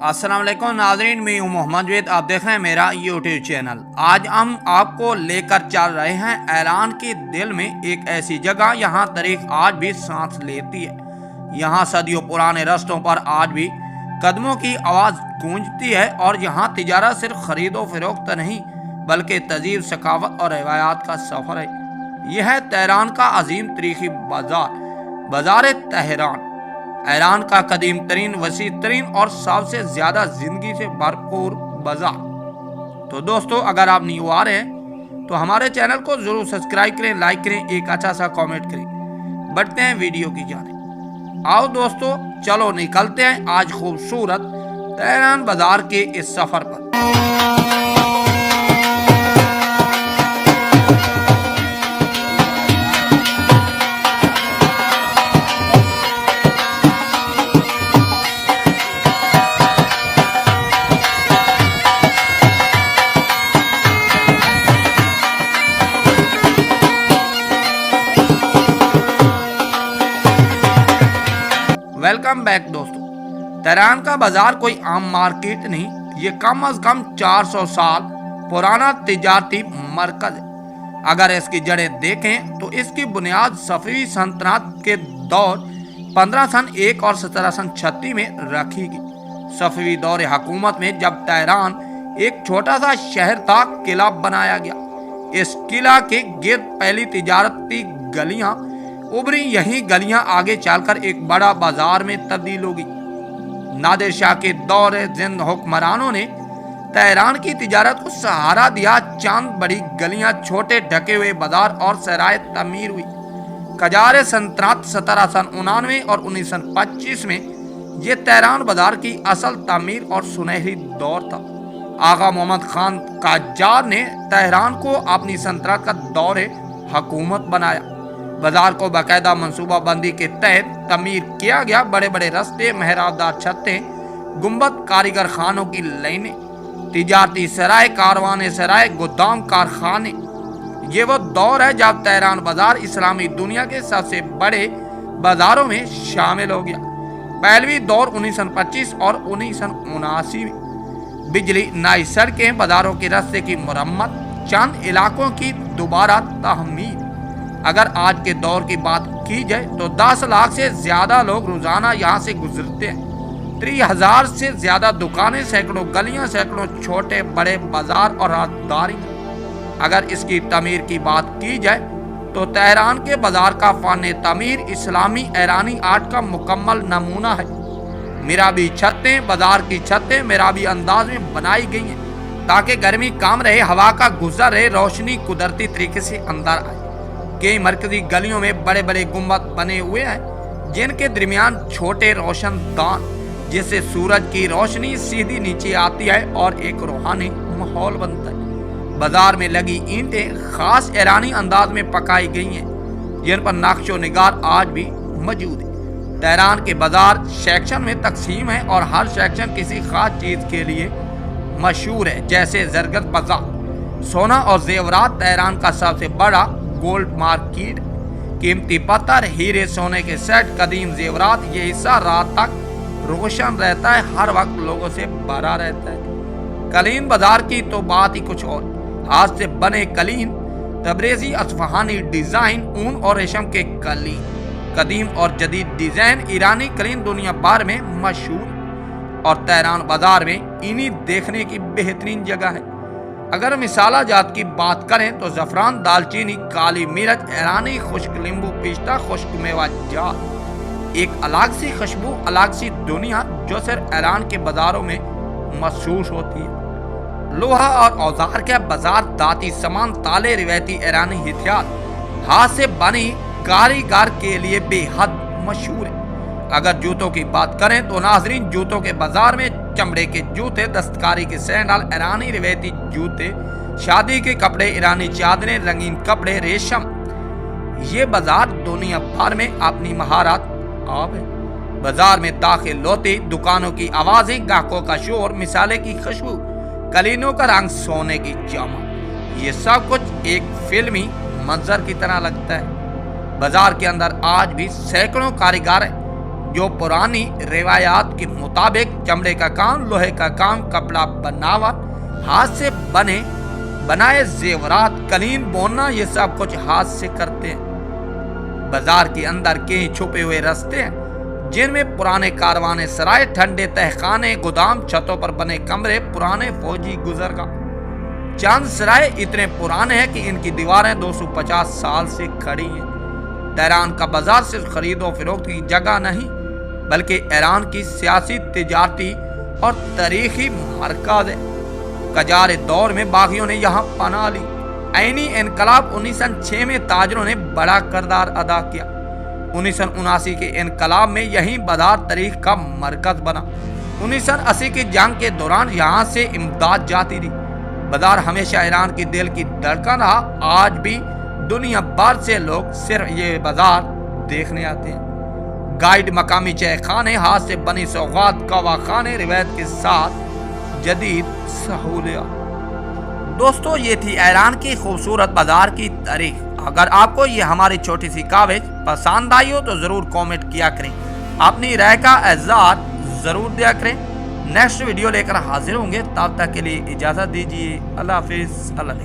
अस्सलाम वालेकुम नाज़रीन, मैं हूं मोहम्मद वेद। आप देख रहे हैं मेरा यूट्यूब चैनल। आज हम आपको लेकर चल रहे हैं ईरान के दिल में एक ऐसी जगह, यहाँ तारीख आज भी सांस लेती है। यहाँ सदियों पुराने रास्तों पर आज भी कदमों की आवाज़ गूंजती है और यहाँ तिजारत सिर्फ खरीदो फरोख्त नहीं बल्कि तहजीब, सकाफत और रिवायात का सफ़र है। यह है तेहरान का अजीम तारीखी बाजार तेहरान, ईरान का कदीम तरीन, वसी तरीन और सबसे ज्यादा जिंदगी से भरपूर बाजार। तो दोस्तों, अगर आप न्यू आ रहे हैं तो हमारे चैनल को जरूर सब्सक्राइब करें, लाइक करें, एक अच्छा सा कमेंट करें। बढ़ते हैं वीडियो की जानिब। आओ दोस्तों, चलो निकलते हैं आज खूबसूरत तेहरान बाजार के इस सफर पर। वेलकम बैक दोस्तों। तेहरान का बाजार कोई आम मार्केट नहीं, ये कम अज कम 400 साल पुराना तिजारती मरकज है। अगर इसकी जड़ें देखें तो इसकी बुनियाद सफवी सल्तनत के दौर 15 सन 1 और 17 सन 36 में रखी गई। सफवी दौर हुकूमत में जब तेहरान एक छोटा सा शहर था, किला बनाया गया। इस किला के गिर्द पहली तिजारती गलियां उभरी। यही गलियां आगे चलकर एक बड़ा बाजार में तब्दील होगी। नादिर शाह के दौर जिंद हुक्मरानों ने तेहरान की तिजारत को सहारा दिया। चंद बड़ी गलियां, छोटे ढके हुए बाजार और सराय तमीर हुई। कजार सल्तनत 17 सन 99 और 19 सन 25 में ये तेहरान बाजार की असल तमीर और सुनहरी दौर था। आगा मोहम्मद खान काजार ने तेहरान को अपनी सल्तनत का दौर हुकूमत बनाया। बाजार को बाकायदा मनसूबा बंदी के तहत तमीर किया गया। बड़े बड़े रास्ते, मेहराबदार छतें, गुंबद, कारीगर खानों की लाइनें, तिजारती सराय, कारवाने सराय, गोदाम, कारखाने। ये वो दौर है जब तेहरान बाजार इस्लामी दुनिया के सबसे बड़े बाजारों में शामिल हो गया। पहलवी दौर 1925 और 1979 में बिजली, नई सड़कें, बाजारों के रास्ते की मरम्मत, चंद इलाकों की दोबारा तहमीर। अगर आज के दौर की बात की जाए तो 10 लाख से ज्यादा लोग रोजाना यहाँ से गुजरते हैं। 30,000 से ज्यादा दुकानें, सैकड़ों गलियां, सैकड़ों छोटे बड़े बाजार और राहदारी। अगर इसकी तमीर की बात की जाए तो तेहरान के बाजार का फन तमीर इस्लामी ईरानी आर्ट का मुकम्मल नमूना है। मिराबी छतें, बाजार की छतें मिराबी अंदाज में बनाई गई हैं ताकि गर्मी कम रहे, हवा का गुजर रहे, रोशनी कुदरती तरीके से अंदर आए। कई मरकजी गलियों में बड़े बड़े गुंबद बने हुए हैं जिनके दरमियान छोटे रोशनदान, जिससे सूरज की रोशनी सीधी नीचे आती है और एक रूहानी माहौल बनता है। बाजार में लगी ईंटें खास ईरानी अंदाज में पकाई गई हैं जिन पर नक्शो निगार आज भी मौजूद है। तेहरान के बाजार सेक्शन में तकसीम है और हर सेक्शन किसी खास चीज के लिए मशहूर है। जैसे जरगत बाजार, सोना और जेवरात तेहरान का सबसे बड़ा गोल्ड मार्केट। कीमती पत्थर, हीरे, सोने के सेट, कदीम जेवरात, ये हिस्सा रात तक रोशन रहता है, हर वक्त लोगों से भरा रहता है। कलीन बाजार की तो बात ही कुछ और। हाथ से बने कलीन, तबरेजी असफहानी डिजाइन, ऊन और रेशम के कलीन, कदीम और जदीद डिजाइन ईरानी कलीन दुनिया भर में मशहूर और तेहरान बाजार में इन्हीं देखने की बेहतरीन जगह है। अगर मिसाला जात की बात करें तो जफरान, दालचीनी, काली मिर्च, ईरानी खुश्क नींबू, पिस्ता, खुश्क मेवा जात, एक अलग सी खुशबू, अलग सी दुनिया जो सिर्फ ईरान के बाजारों में महसूस होती है। लोहा और औजार के बाजार, दाती सामान, ताले, रिवायती ईरानी हथियार, हाथ से बनी कारीगर के लिए बेहद मशहूर है। अगर जूतों की बात करें तो नाजरीन, जूतों के बाजार में चमड़े के जूते, दस्तकारी के सैंडल, ईरानी रिवायती जूते, शादी के कपड़े, ईरानी चादरें, रंगीन कपड़े, रेशम। ये बाजार दुनिया भर में अपनी महारत आप है। बाजार में दाखिल होती दुकानों की आवाजें, ग्राहकों का शोर, मिसाले की खुशबू, कलीनों का रंग, सोने की चमक, ये सब कुछ एक फिल्मी मंजर की तरह लगता है। बाजार के अंदर आज भी सैकड़ों कारीगर जो पुरानी रिवायात के मुताबिक चमड़े का काम, लोहे का काम, कपड़ा बनावट, हाथ से बनाए जेवरात, कलीन बोना, ये सब कुछ हाथ से करते हैं। बाजार के अंदर कई छुपे हुए रास्ते हैं जिनमें पुराने कारवाने सराय, ठंडे तहखाने, गोदाम, छतों पर बने कमरे, पुराने फौजी गुजरगाह। चंद सराय इतने पुराने हैं कि इनकी दीवारें 250 साल से खड़ी हैं। तेहरान का बाजार सिर्फ खरीदो फरोख्त की जगह नहीं बल्कि ईरान की सियासी, तिजारती और तारीखी मरकज है। कजार दौर में बागियों ने यहाँ पनाह ली। ऐनी इनकलाब 1906 में ताजरों ने बड़ा किरदार अदा किया। 1979 के इनकलाब में यही बाजार तारीख का मरकज बना। 1980 की जंग के दौरान यहाँ से इमदाद जाती रही। बाजार हमेशा ईरान की दिल की धड़कन रहा। आज भी दुनिया भर से लोग सिर्फ ये बाजार देखने आते हैं। गाइड, मकामी चाय खाने, हाथ से बनी सौगात, कवा खाने, रिवायत के साथ जदीद सहूलियत। दोस्तों, ये थी ईरान की खूबसूरत बाजार की तारीख। अगर आपको ये हमारी छोटी सी कवरेज पसंद आई हो तो जरूर कमेंट किया करें, अपनी राय का इज़हार जरूर दिया करें। नेक्स्ट वीडियो लेकर हाजिर होंगे, तब तक के लिए इजाजत दीजिए। अल्लाह हाफिज, अल्लाह